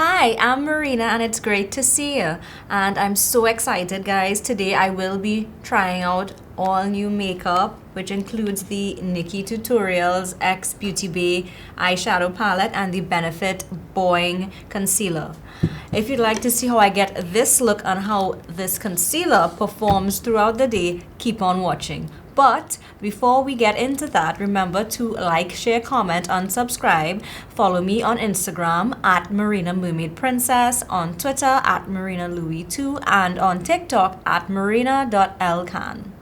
Hi, I'm Marina and it's great to see you. And I'm so excited, guys. Today I will be trying out all new makeup, which includes the Nikkietutorials X Beauty Bay eyeshadow palette and the Benefit Boing concealer. If you'd like to see how I get this look and how this concealer performs throughout the day, keep on watching. But before we get into that, remember to like, share, comment, and subscribe. Follow me on Instagram at Marina Mermaid Princess, on Twitter at Marina Louie 2, and on TikTok at marina.lcan.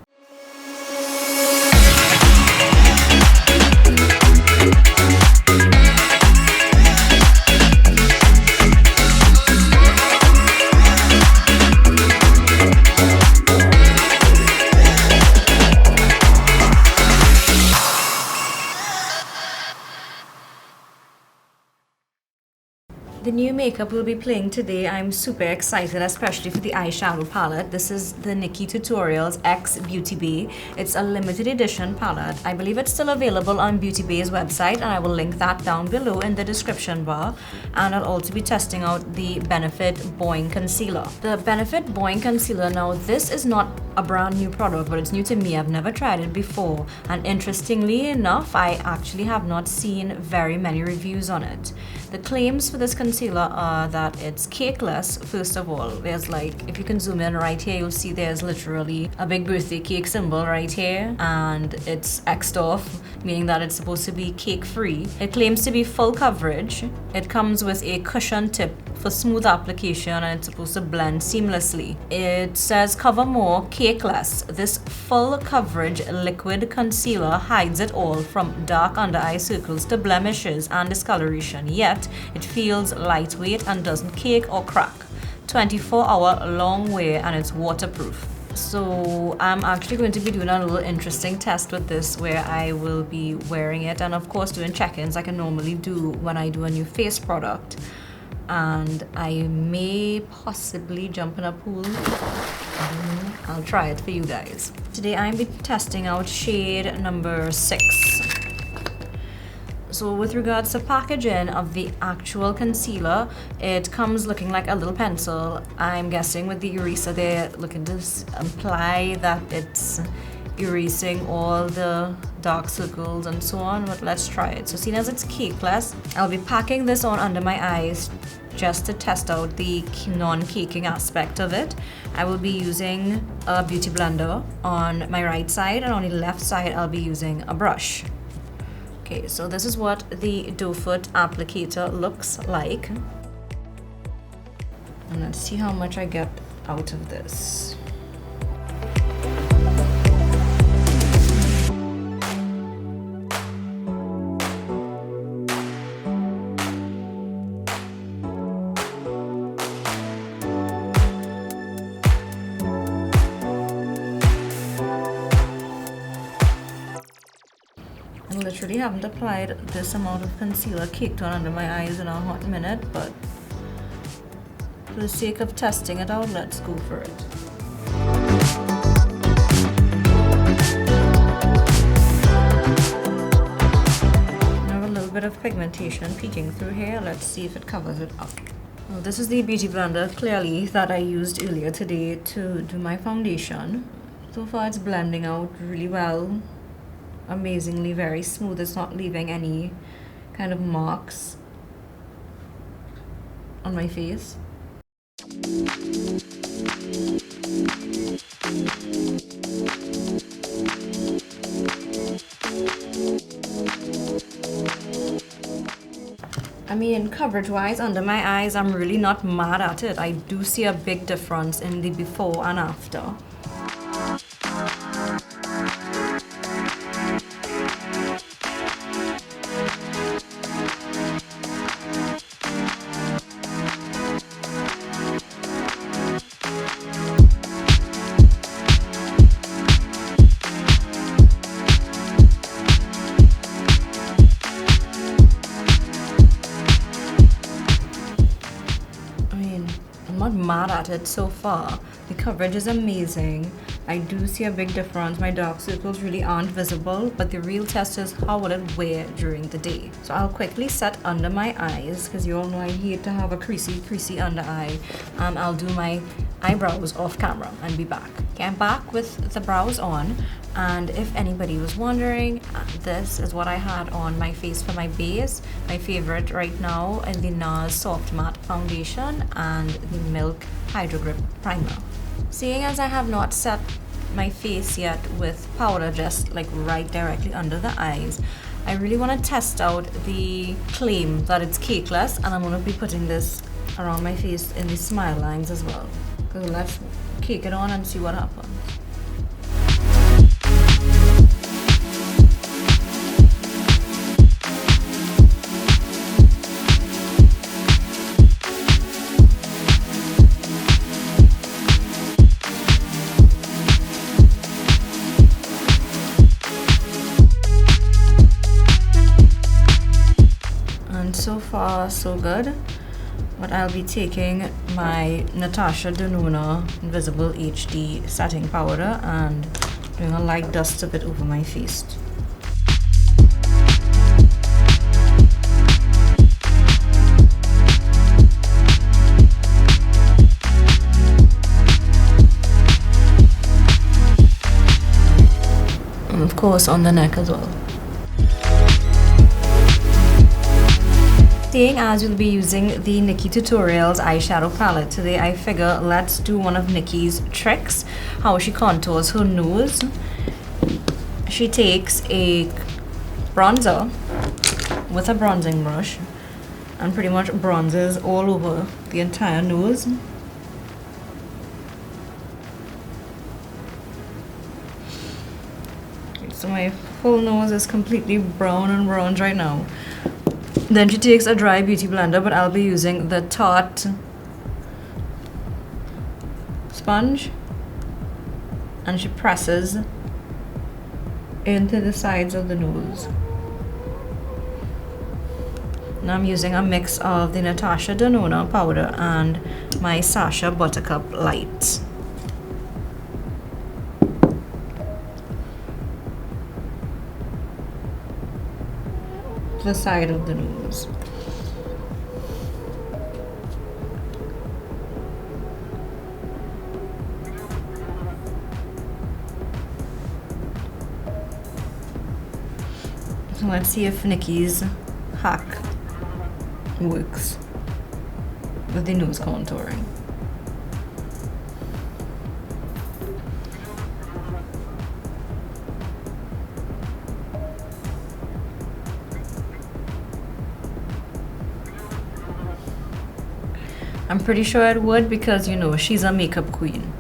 The new makeup we'll be playing today, I'm super excited, especially for the eyeshadow palette. This is the Nikkietutorials X Beauty Bay. It's a limited edition palette. I believe it's still available on Beauty Bay's website, and I will link that down below in the description bar. And I'll also be testing out the Benefit Boing concealer. The Benefit Boing concealer, now this is not a brand new product, but it's new to me. I've never tried it before. And interestingly enough, I actually have not seen very many reviews on it. The claims for this concealer are that it's cakeless. First of all, there's like, if you can zoom in right here, you'll see there's literally a big birthday cake symbol right here, and it's X'd off, meaning that it's supposed to be cake free. It claims to be full coverage. It comes with a cushion tip for smooth application, and it's supposed to blend seamlessly. It says cover more, cake less. This full coverage liquid concealer hides it all from dark under eye circles to blemishes and discoloration, yet it feels lightweight and doesn't cake or crack. 24-hour long wear, and it's waterproof. So I'm actually going to be doing a little interesting test with this where I will be wearing it and of course doing check-ins like I normally do when I do a new face product. And I may possibly jump in a pool. I'll try it for you guys. Today I'm be testing out shade number 6. So with regards to packaging of the actual concealer, it comes looking like a little pencil. I'm guessing with the eraser they're looking to imply that it's erasing all the dark circles and so on, but let's try it. So seeing as it's cakeless, I'll be packing this on under my eyes just to test out the non-caking aspect of it. I will be using a beauty blender on my right side, and on the left side I'll be using a brush. Okay, so this is what the doe foot applicator looks like. And let's see how much I get out of this. I literally haven't applied this amount of concealer caked on under my eyes in a hot minute, but for the sake of testing it out, let's go for it. I have a little bit of pigmentation peeking through here. Let's see if it covers it up. Well, this is the beauty blender, clearly, that I used earlier today to do my foundation. So far it's blending out really well. Amazingly very smooth. It's not leaving any kind of marks on my face. I mean, coverage wise under my eyes, I'm really not mad at it. I do see a big difference in the before and after. Mad at it so far. The coverage is amazing. I do see a big difference. My dark circles really aren't visible, but the real test is how will it wear during the day. So I'll quickly set under my eyes, because you all know I hate to have a creasy under eye. I'll do my eyebrows off camera and be back. Okay, I'm back with the brows on, and if anybody was wondering, this is what I had on my face for my base. My favorite right now is the Nars Soft Matte Foundation and the Milk Hydrogrip Primer. Seeing as I have not set my face yet with powder just like right directly under the eyes, I really want to test out the claim that it's cakeless, and I'm going to be putting this around my face in the smile lines as well. So let's cake it on and see what happens. And so far so good. But I'll be taking my Natasha Denona Invisible HD setting powder and doing a light dust of it over my face. And of course on the neck as well. Seeing as we'll be using the Nikkietutorials eyeshadow palette today, I figure let's do one of Nikkie's tricks, how she contours her nose. She takes a bronzer with a bronzing brush and pretty much bronzes all over the entire nose. So my full nose is completely brown and bronze right now. Then she takes a dry beauty blender, but I'll be using the Tarte sponge, and she presses into the sides of the nose. Now I'm using a mix of the Natasha Denona powder and my Sacha Buttercup light. The side of the nose. So let's see if Nikkie's hack works with the nose contouring. I'm pretty sure it would, because you know she's a makeup queen.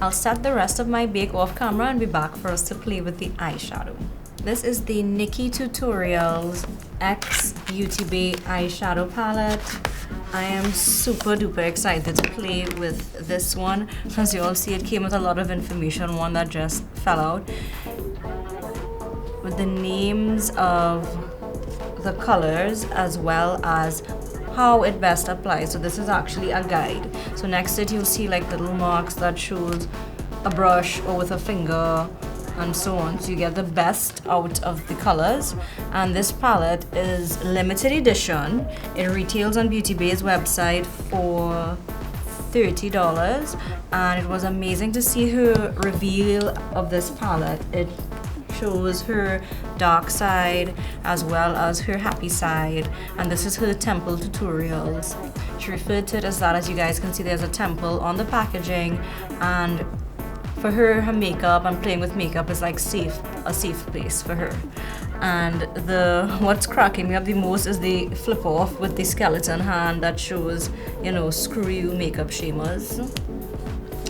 I'll set the rest of my bake off camera and be back for us to play with the eyeshadow. This is the Nikkietutorials X Beauty Bay eyeshadow palette. I am super duper excited to play with this one. As you all see, it came with a lot of information, one that just fell out, with the names of the colors as well as how it best applies. So this is actually a guide. So next to it you'll see like little marks that shows a brush or with a finger and so on. So you get the best out of the colors. And this palette is limited edition. It retails on Beauty Bay's website for $30, and it was amazing to see her reveal of this palette. It shows her dark side as well as her happy side, and this is her temple tutorials. She referred to it as that. As you guys can see, there's a temple on the packaging, and for her makeup and playing with makeup is like a safe place for her. And what's cracking me up the most is the flip off with the skeleton hand that shows, you know, screw you makeup shamers.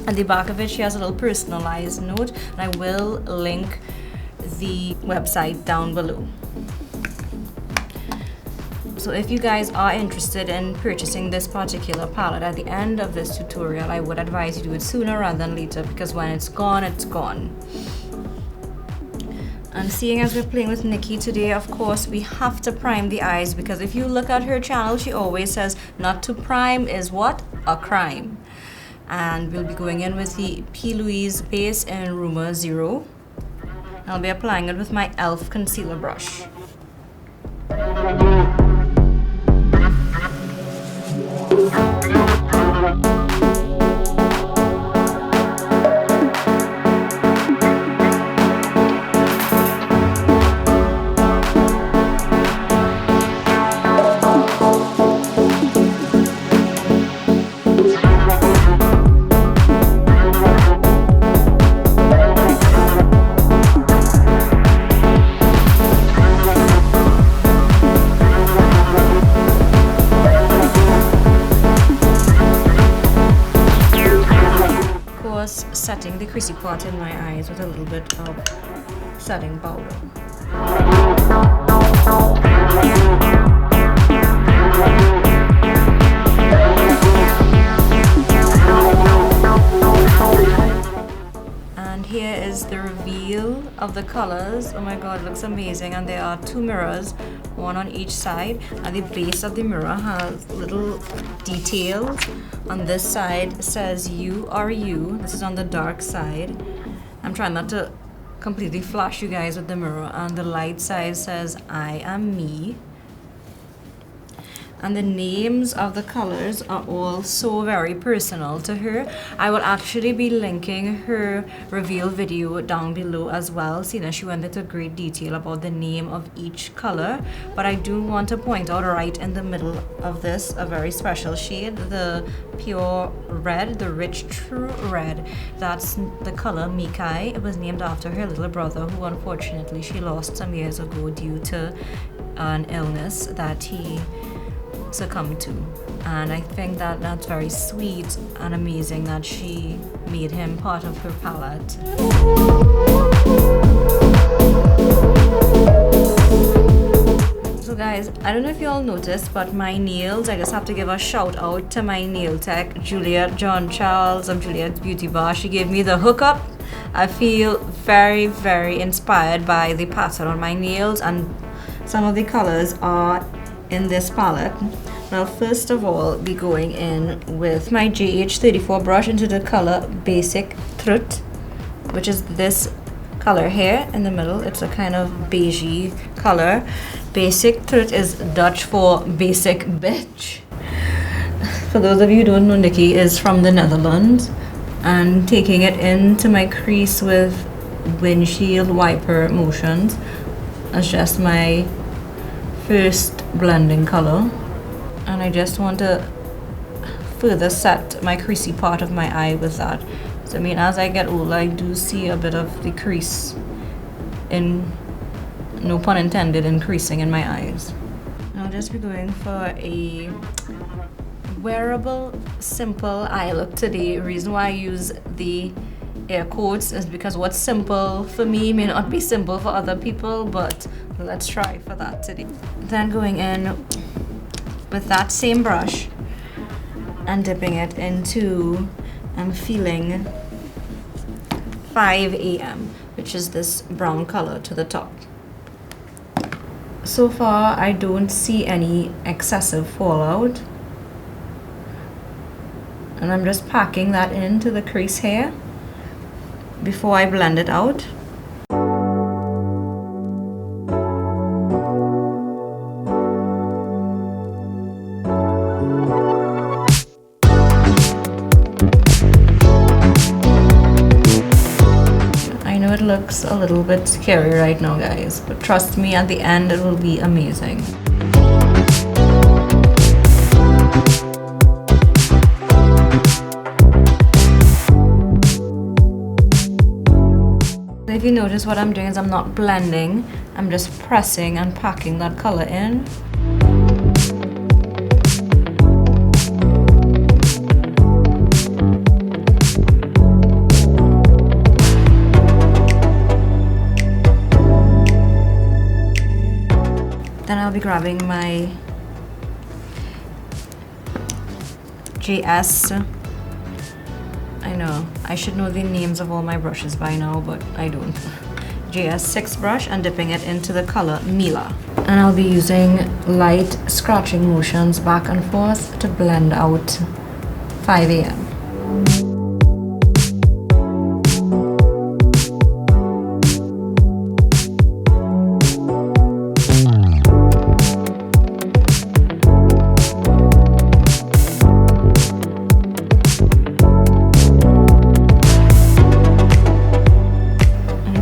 At the back of it she has a little personalized note, and I will link the website down below. So if you guys are interested in purchasing this particular palette at the end of this tutorial, I would advise you do it sooner rather than later, because when it's gone, it's gone. And seeing as we're playing with Nikkie today, of course we have to prime the eyes, because if you look at her channel, she always says not to prime is what? A crime. And we'll be going in with the P. Louise base in Rumor 0. I'll be applying it with my e.l.f. concealer brush. Setting the creasy part in my eyes with a little bit of setting powder. And here is the reveal of the colors. Oh my god, it looks amazing. And there are 2 mirrors, one on each side, and the base of the mirror has little details. On this side says you are you. This is on the dark side. I'm trying not to completely flash you guys with the mirror. And the light side says I am me. And the names of the colors are all so very personal to her. I will actually be linking her reveal video down below as well, seeing as she went into great detail about the name of each color. But I do want to point out right in the middle of this a very special shade, the pure red, the rich true red. That's the color Mikai. It was named after her little brother, who unfortunately she lost some years ago due to an illness that he succumbed to. And I think that that's very sweet and amazing that she made him part of her palette. So guys, I don't know if you all noticed, but my nails, I just have to give a shout out to my nail tech, Juliet John Charles of Juliet's Beauty Bar. She gave me the hookup. I feel very, very inspired by the pattern on my nails, and some of the colors are in this palette. Well, first of all, be going in with my JH34 brush into the color Basic Truth, which is this color here in the middle. It's a kind of beigey color. Basic Truth is Dutch for basic bitch. For those of you who don't know, Nikkie is from the Netherlands. And taking it into my crease with windshield wiper motions as just my first blending color. And I just want to further set my creasy part of my eye with that. So I mean, as I get older, I do see a bit of the crease, in no pun intended, increasing in my eyes. I'll just be going for a wearable, simple eye look today. The reason why I use the air quotes is because what's simple for me may not be simple for other people, but let's try for that today. Then going in with that same brush and dipping it into, I'm feeling 5 AM, which is this brown color to the top. So far, I don't see any excessive fallout. And I'm just packing that into the crease here before I blend it out. I know it looks a little bit scary right now, guys, but trust me, at the end it will be amazing. If you notice, what I'm doing is I'm not blending, I'm just pressing and packing that color in. Then I'll be grabbing my JS. I know, I should know the names of all my brushes by now, but I don't. JS6 brush and dipping it into the color Mila. And I'll be using light scratching motions back and forth to blend out 5 AM.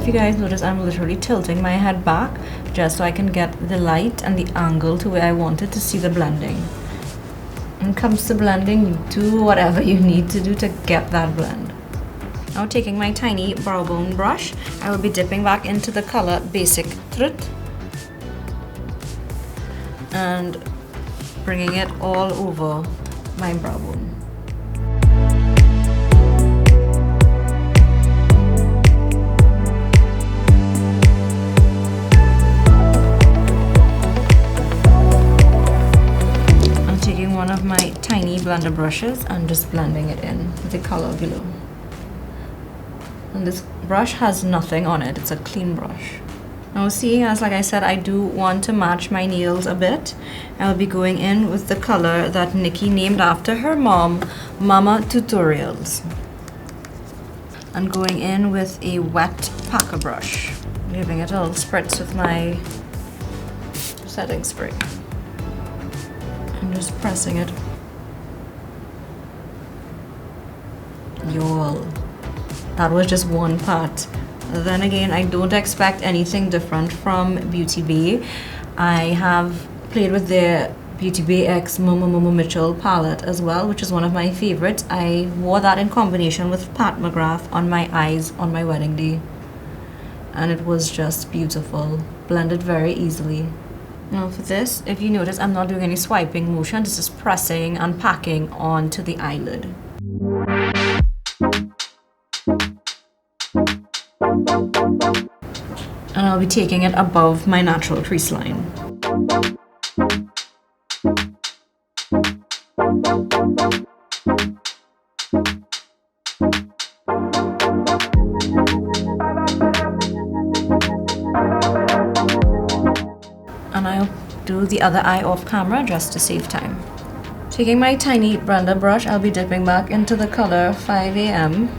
You guys notice I'm literally tilting my head back just so I can get the light and the angle to where I wanted to see the blending. When it comes to blending, you do whatever you need to do to get that blend. Now taking my tiny brow bone brush, I will be dipping back into the color Basic Truth and bringing it all over my brow bone. One of my tiny blender brushes and just blending it in with the color below. And this brush has nothing on it, it's a clean brush. Now seeing as, like I said, I do want to match my nails a bit, I'll be going in with the color that Nikkie named after her mom, Mama Tutorials. And going in with a wet packer brush, giving it a little spritz with my setting spray. I'm just pressing it. Y'all, that was just one part. Then again, I don't expect anything different from Beauty Bay. I have played with their Beauty Bay X Momo Mitchell palette as well, which is one of my favorites. I wore that in combination with Pat McGrath on my eyes on my wedding day. And it was just beautiful. Blended very easily. Now for this, if you notice, I'm not doing any swiping motion. This is pressing and packing onto the eyelid. And I'll be taking it above my natural crease line. And I'll do the other eye off camera just to save time. Taking my tiny blender brush, I'll be dipping back into the color 5 AM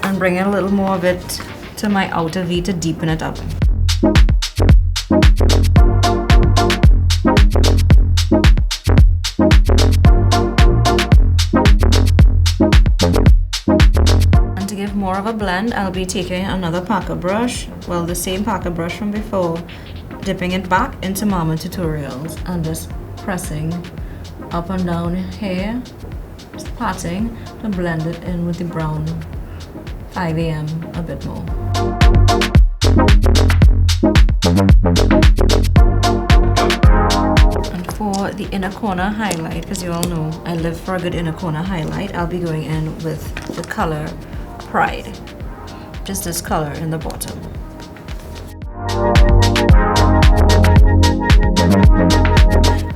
and bringing a little more of it to my outer V to deepen it up. And to give more of a blend, I'll be taking another packer brush, well, the same packer brush from before, dipping it back into Mama Tutorials and just pressing up and down here, just patting to blend it in with the brown 5 AM a bit more. And for the inner corner highlight, because you all know I live for a good inner corner highlight, I'll be going in with the color Pride, just this color in the bottom.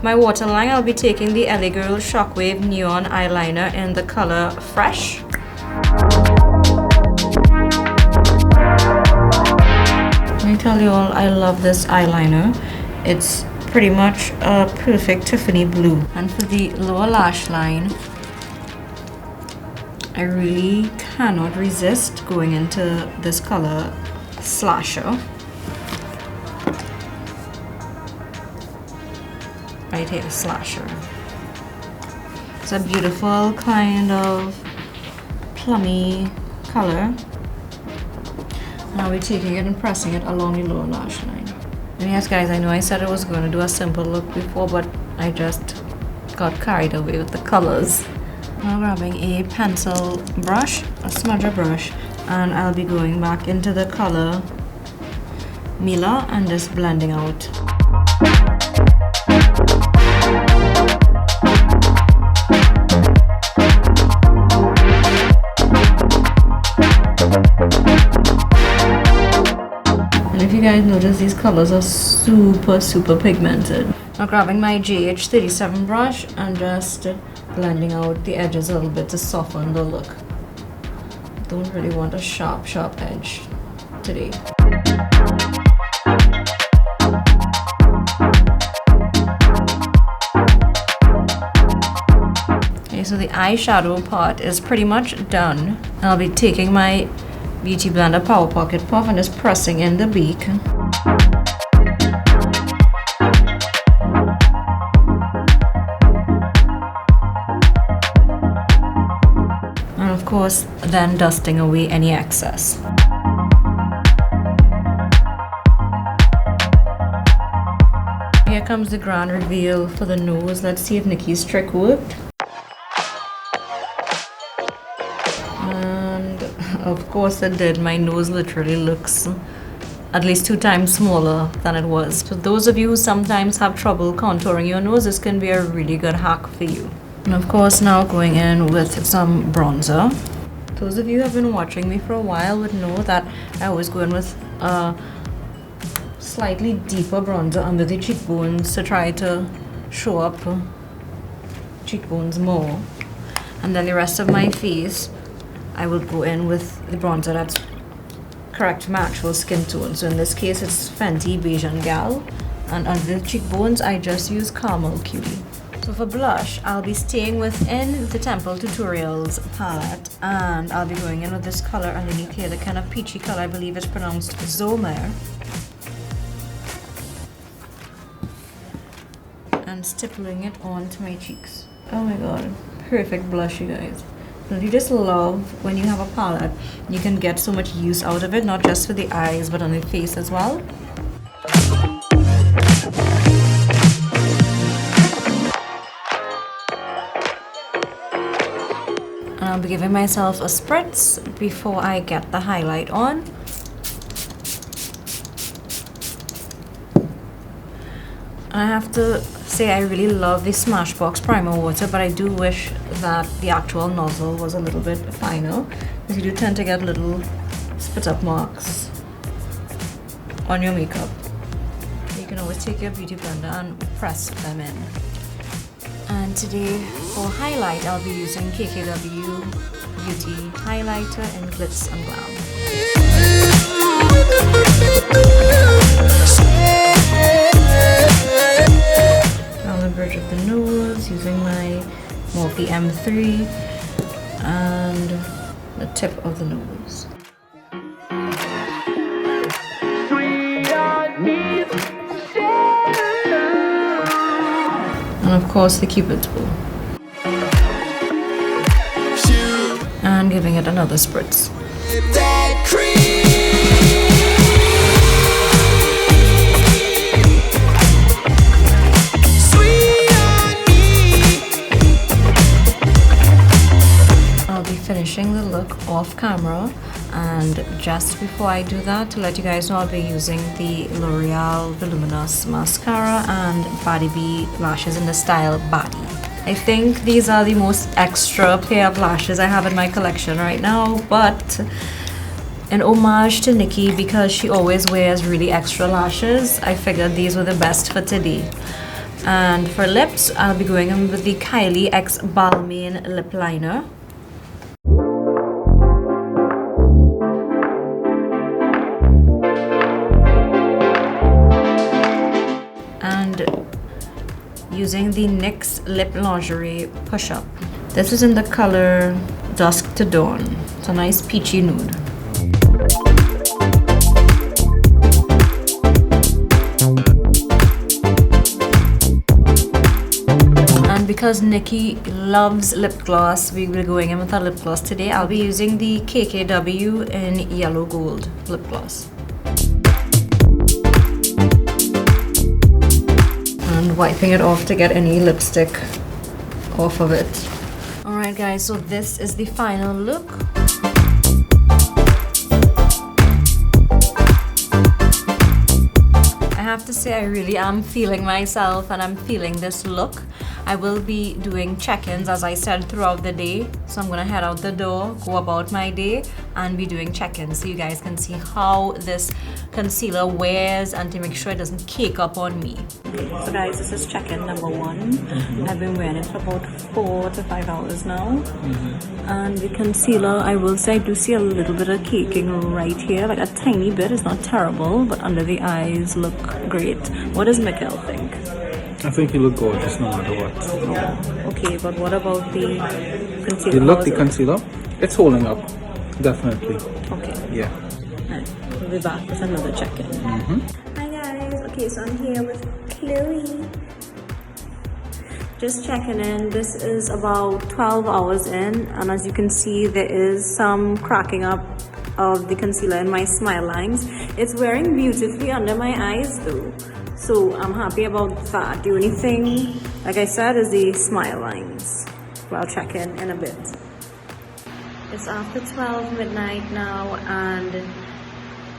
My waterline, I'll be taking the LA Girl Shockwave Neon Eyeliner in the color Fresh. I tell you all, I love this eyeliner. It's pretty much a perfect Tiffany blue. And for the lower lash line, I really cannot resist going into this color Slasher. Right here, Slasher. It's a beautiful kind of plummy color. And I'll be taking it and pressing it along the lower lash line. And yes guys, I know I said I was going to do a simple look before, but I just got carried away with the colors. Now grabbing a pencil brush, a smudger brush, and I'll be going back into the color Mila and just blending out. And if you guys notice, these colors are super pigmented. Now grabbing my GH37 brush and just blending out the edges a little bit to soften the look. Don't really want a sharp edge today. Okay, so the eyeshadow part is pretty much done. I'll be taking my Beauty Blender Power Pocket Puff and just pressing in the beak. And of course, then dusting away any excess. Here comes the grand reveal for the nose. Let's see if Nikkie's trick worked. And of course it did. My nose literally looks at least 2 times smaller than it was. For those of you who sometimes have trouble contouring your nose, this can be a really good hack for you. And of course now going in with some bronzer. Those of you who have been watching me for a while would know that I always go in with slightly deeper bronzer under the cheekbones to try to show up cheekbones more, and then the rest of my face I will go in with the bronzer that's correct to my actual skin tone. So in this case it's Fenty Bajan Gyal, and under the cheekbones I just use Caramel Cutie. So for blush, I'll be staying within the Temple Tutorials palette, and I'll be going in with this color underneath here, the kind of peachy color. I believe it's pronounced Zomer. And stippling it onto my cheeks. Oh my god, perfect blush, you guys. Don't you just love when you have a palette, you can get so much use out of it, not just for the eyes but on the face as well. And I'll be giving myself a spritz before I get the highlight on. I have to say I really love the Smashbox primer water, but I do wish that the actual nozzle was a little bit finer, because you do tend to get little spit up marks on your makeup. You can always take your beauty blender and press them in. And today for highlight I'll be using KKW Beauty highlighter in Glitz Glam. On the bridge of the nose, using my Morphe M3 and the tip of the nose. And of course the Cupid's bow. And giving it another spritz. Finishing the look off camera, and just before I do that, to let you guys know, I'll be using the L'Oreal Voluminous Mascara and Baddie lashes in the style Baddie. I think these are the most extra pair of lashes I have in my collection right now, but in homage to Nikkie, because she always wears really extra lashes, I figured these were the best for today. And for lips, I'll be going in with the Kylie X Balmain lip liner. Using the NYX Lip Lingerie Push Up. This is in the color Dusk to Dawn. It's a nice peachy nude. And because Nikkie loves lip gloss, we will be going in with our lip gloss today. I'll be using the KKW in Yellow Gold lip gloss. And wiping it off to get any lipstick off of it. Alright guys, so this is the final look. I have to say I really am feeling myself and I'm feeling this look. I will be doing check-ins, as I said, throughout the day. So I'm gonna head out the door, go about my day, and be doing check-ins so you guys can see how this concealer wears and to make sure it doesn't cake up on me. So guys, this is check-in number 1. I've been wearing it for about 4 to 5 hours now. And the concealer, I will say I do see a little bit of caking right here, like a tiny bit. It's not terrible, but under the eyes look great. What does Mikkel think? I think you look gorgeous no matter what. Okay, but what about the concealer? You look the concealer? It's holding up. Definitely. Okay. Yeah. Right. We'll be back with another check-in. Hi guys. Okay, so I'm here with Chloe. Just checking in. This is about 12 hours in, and as you can see, there is some cracking up of the concealer in my smile lines. It's wearing beautifully under my eyes though, so I'm happy about that. The only thing, like I said, is the smile lines. Well, I'll check in a bit. It's after 12 midnight now, and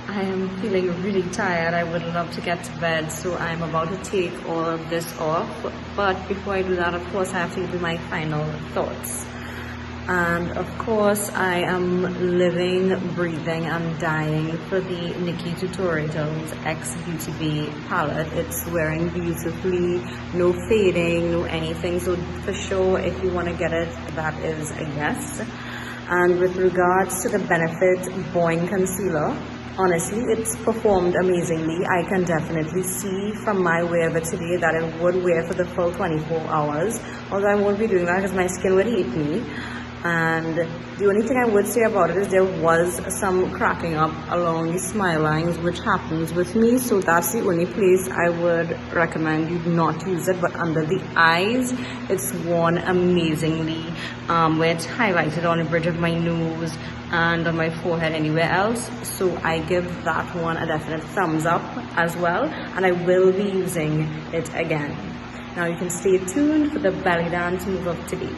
I am feeling really tired. I would love to get to bed, so I'm about to take all of this off. But before I do that, of course, I have to give you my final thoughts. And of course, I am living, breathing, and dying for the Nikkietutorials X Beauty Bay palette. It's wearing beautifully, no fading, no anything. So for sure, if you want to get it, that is a yes. And with regards to the Benefit Boing concealer, honestly, it's performed amazingly. I can definitely see from my wear of it today that it would wear for the full 24 hours. Although I won't be doing that because my skin would hate me. And the only thing I would say about it is there was some cracking up along the smile lines, which happens with me. So that's the only place I would recommend you not use it. But under the eyes, it's worn amazingly. Where it's highlighted on the bridge of my nose and on my forehead, anywhere else. So I give that one a definite thumbs up as well, and I will be using it again. Now you can stay tuned for the belly dance move of today.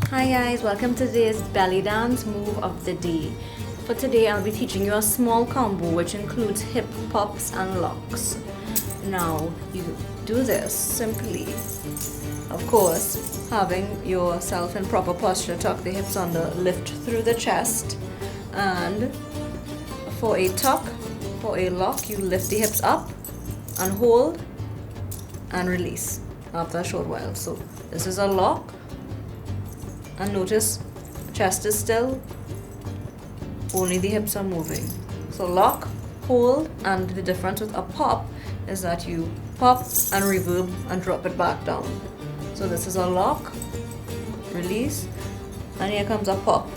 Hi guys, welcome to today's belly dance move of the day. For today, I'll be teaching you a small combo which includes hip pops and locks. Now, you do this simply, of course, having yourself in proper posture, tuck the hips under, lift through the chest, and for a tuck, for a lock, you lift the hips up and hold and release after a short while. So this is a lock, and notice chest is still, only the hips are moving. So lock, hold, and the difference with a pop is that you pop and reverb and drop it back down. So this is a lock, release, and here comes a pop.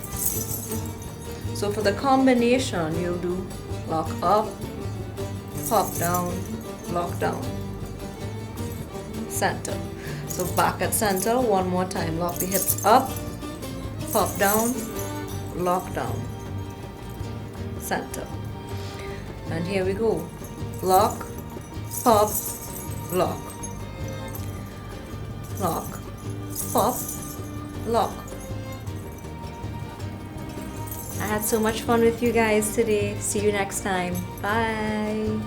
So for the combination, you'll do lock up, pop down, lock down, center. So back at center, one more time. Lock the hips up, pop down, lock down, center. And here we go. Lock, pop, lock, lock, pop, lock. I had so much fun with you guys today. See you next time. Bye.